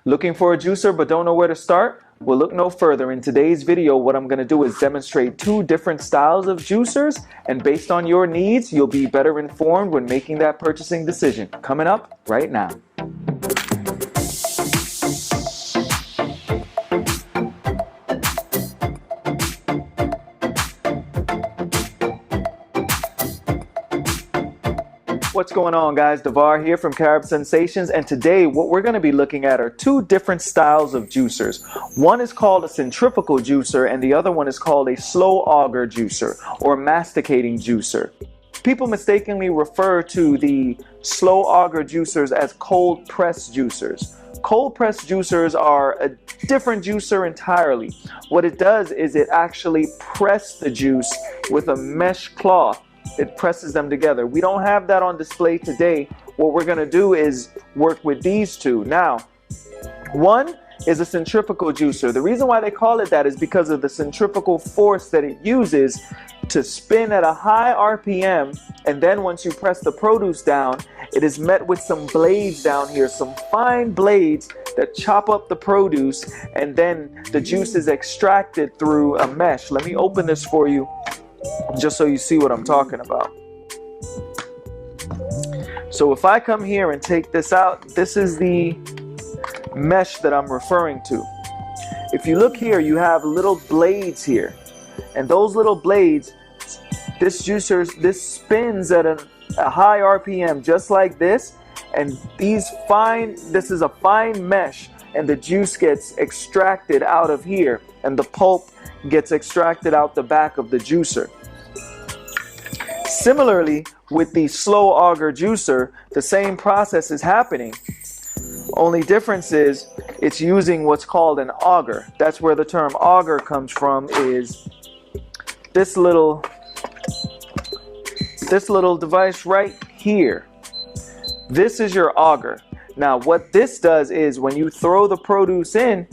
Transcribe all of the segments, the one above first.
Looking for a juicer but don't know where to start? Well, look no further. In today's video, what I'm going to do is demonstrate two different styles of juicers, and based on your needs, you'll be better informed when making that purchasing decision. Coming up right now. What's going on, guys? Devar here from Carib Sunsations, and today what we're going to be looking at are two different styles of juicers. One is called a centrifugal juicer and the other one is called a slow auger juicer or masticating juicer. People mistakenly refer to the slow auger juicers as cold press juicers. Cold press juicers are a different juicer entirely. What it does is it actually presses the juice with a mesh cloth. It presses them together. We don't have that on display today. What we're going to do is work with these two. Now, one is a centrifugal juicer. The reason why they call it that is because of the centrifugal force that it uses to spin at a high RPM, and then once you press the produce down, it is met with some blades down here, some fine blades that chop up the produce, and then the juice is extracted through a mesh. Let me open this for you, just so you see what I'm talking about. So if I come here and take this out, this is the mesh that I'm referring to. If you look here, you have little blades here, and those little blades, this spins at a high RPM just like this, and this is a fine mesh, and the juice gets extracted out of here, and the pulp gets extracted out the back of the juicer. Similarly, with the slow auger juicer, the same process is happening. Only difference is it's using what's called an auger. That's where the term auger comes from, is this little device right here. This is your auger. Now what this does is when you throw the produce in,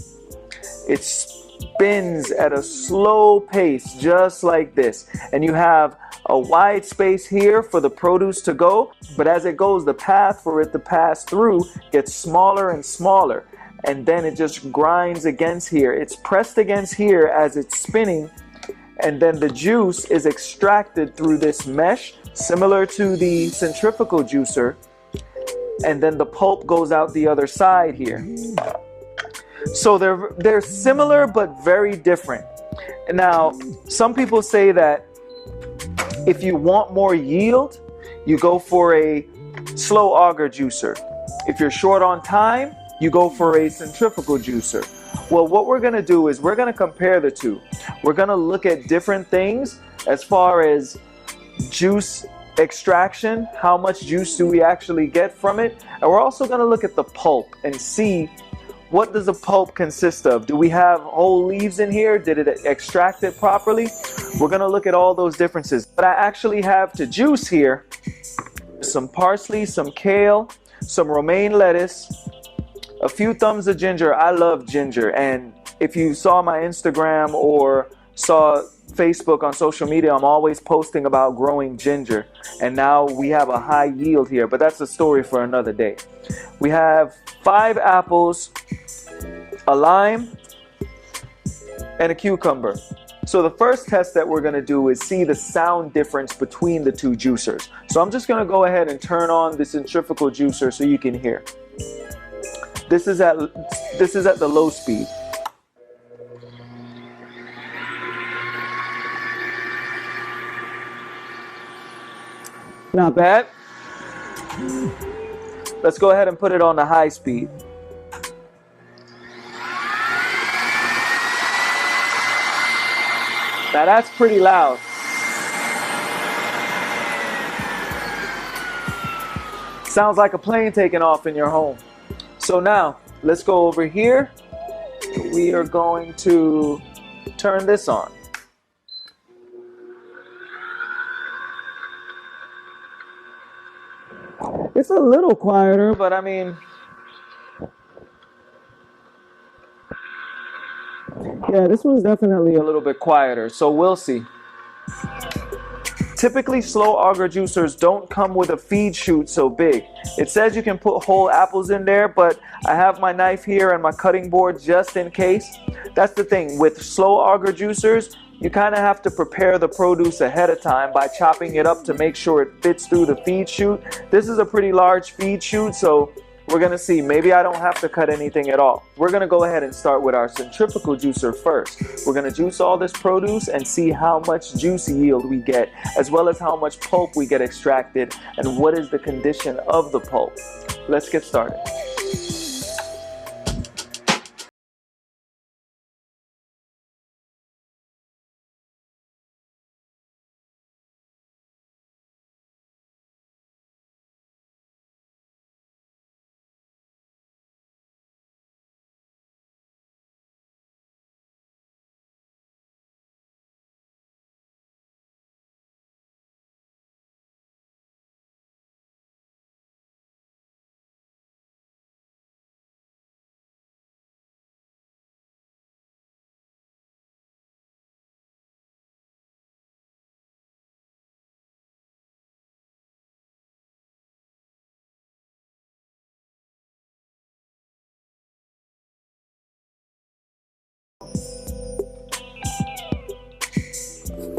it spins at a slow pace just like this, and you have a wide space here for the produce to go, but as it goes, the path for it to pass through gets smaller and smaller, and then it just grinds against here. It's pressed against here as it's spinning, and then the juice is extracted through this mesh similar to the centrifugal juicer, and then the pulp goes out the other side here. So they're similar but very different. Now, some people say that if you want more yield, you go for a slow auger juicer. If you're short on time, you go for a centrifugal juicer. Well, what we're going to do is we're going to compare the two. We're going to look at different things as far as juice extraction, how much juice do we actually get from it, and we're also going to look at the pulp and see what does the pulp consist of. Do we have whole leaves in here? Did it extract it properly? We're going to look at all those differences. But I actually have to juice here some parsley, some kale, some romaine lettuce, a few thumbs of ginger. I love ginger, and if you saw my Instagram or saw Facebook on social media, I'm always posting about growing ginger, and now we have a high yield here, but that's a story for another day. We have 5 apples, a lime, and a cucumber. So the first test that we're going to do is see the sound difference between the two juicers. So I'm just going to go ahead and turn on the centrifugal juicer so you can hear. This is at the low speed. Not bad. Let's go ahead and put it on the high speed. Now that's pretty loud. Sounds like a plane taking off in your home. So now let's go over here. We are going to turn this on. It's a little quieter, but I mean, yeah, this one's definitely a little bit quieter, so we'll see. Typically, slow auger juicers don't come with a feed chute so big. It says you can put whole apples in there, but I have my knife here and my cutting board just in case. That's the thing, with slow auger juicers, you kind of have to prepare the produce ahead of time by chopping it up to make sure it fits through the feed chute. This is a pretty large feed chute, so we're going to see. Maybe I don't have to cut anything at all. We're going to go ahead and start with our centrifugal juicer first. We're going to juice all this produce and see how much juice yield we get, as well as how much pulp we get extracted and what is the condition of the pulp. Let's get started.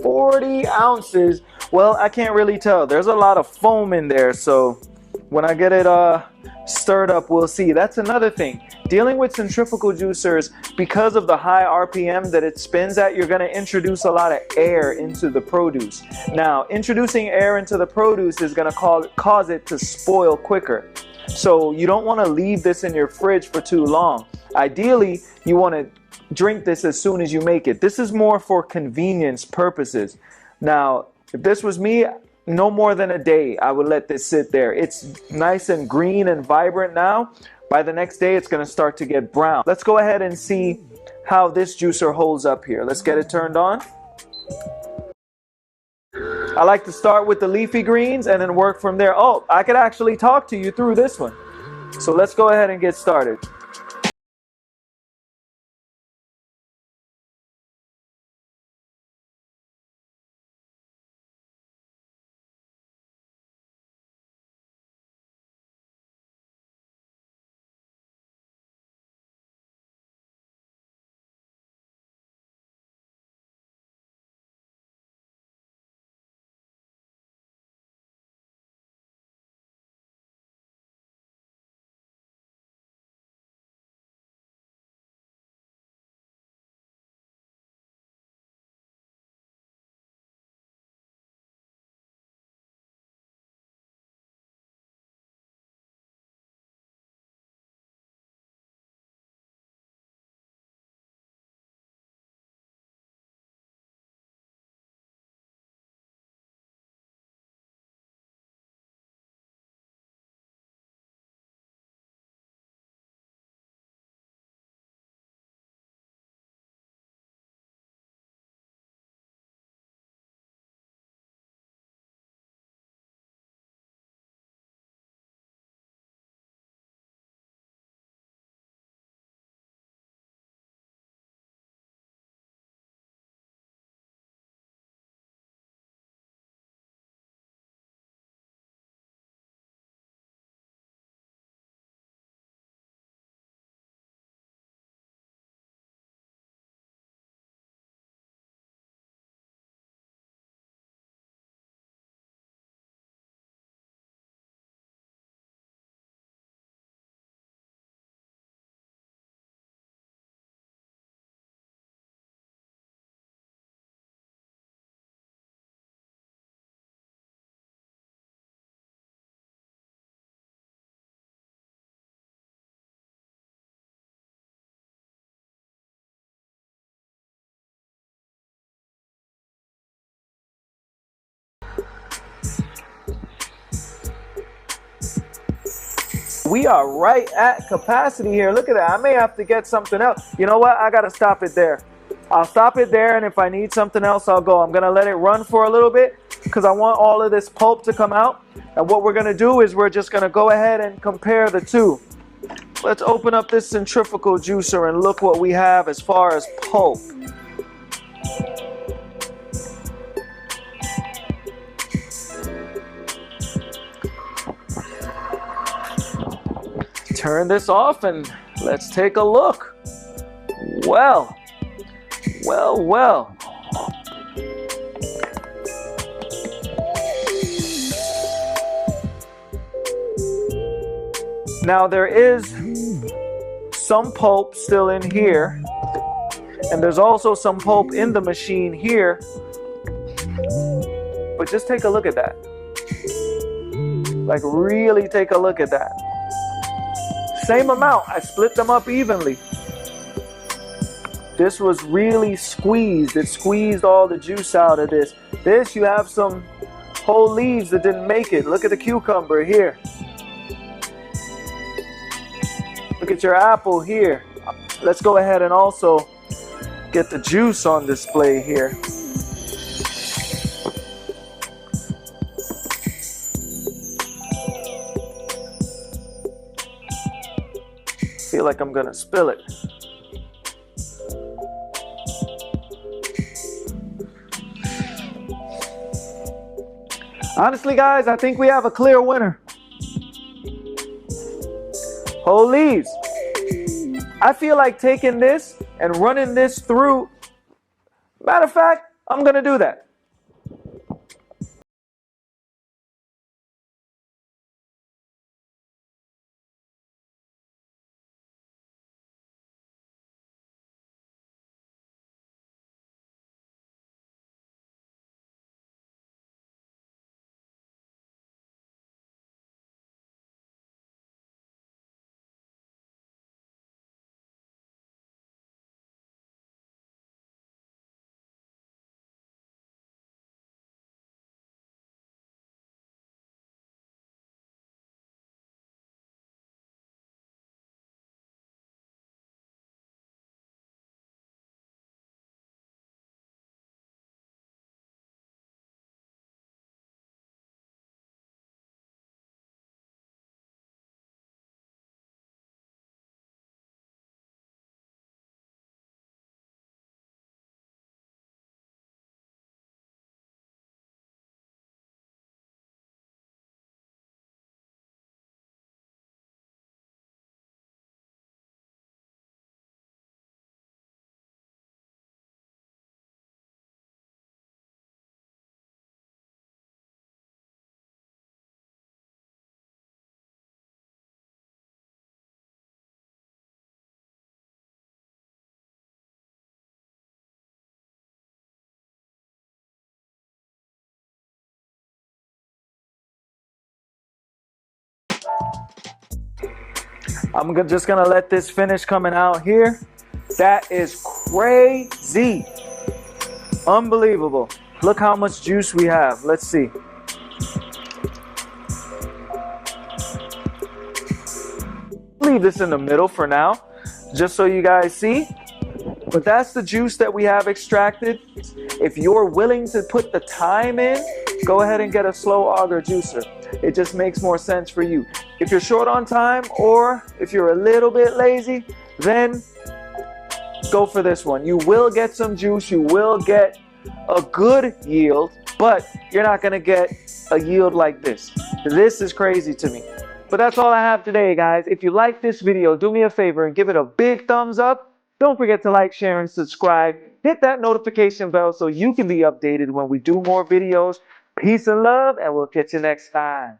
$40 ounces. Well, I can't really tell. There's a lot of foam in there, so when I get it stirred up, we'll see. That's another thing. Dealing with centrifugal juicers, because of the high RPM that it spins at, you're going to introduce a lot of air into the produce. Now, introducing air into the produce is going to cause it to spoil quicker. So you don't want to leave this in your fridge for too long. Ideally, you want to drink this as soon as you make it. This is more for convenience purposes. Now, if this was me, no more than a day, I would let this sit there. It's nice and green and vibrant now. By the next day, it's going to start to get brown. Let's go ahead and see how this juicer holds up here. Let's get it turned on. I like to start with the leafy greens and then work from there. Oh, I could actually talk to you through this one. So let's go ahead and get started. We are right at capacity here. Look at that. I may have to get something else. You know what? I got to stop it there. I'll stop it there, and if I need something else, I'll go. I'm going to let it run for a little bit because I want all of this pulp to come out. And what we're going to do is we're just going to go ahead and compare the two. Let's open up this centrifugal juicer and look what we have as far as pulp. turn this off and let's take a look. Well. Now there is some pulp still in here, and there's also some pulp in the machine here, but just take a look at that. Like, really take a look at that. Same amount, I split them up evenly. This was really squeezed. It squeezed all the juice out of this. This, you have some whole leaves that didn't make it. Look at the cucumber here. Look at your apple here. Let's go ahead and also get the juice on display here. Feel like I'm gonna spill it. Honestly, guys, I think we have a clear winner. Whole leaves. I feel like taking this and running this through. Matter of fact, I'm gonna do that. I'm just gonna let this finish coming out here. That is crazy. Unbelievable. Look how much juice we have. Let's see. Leave this in the middle for now, just so you guys see. But that's the juice that we have extracted. If you're willing to put the time in, go ahead and get a slow auger juicer. It just makes more sense for you. If you're short on time, or if you're a little bit lazy, then go for this one. You will get some juice, you will get a good yield, but you're not gonna get a yield like this. This is crazy to me. But that's all I have today, guys. If you like this video, do me a favor and give it a big thumbs up. Don't forget to like, share, and subscribe. Hit that notification bell so you can be updated when we do more videos. Peace and love, and we'll catch you next time.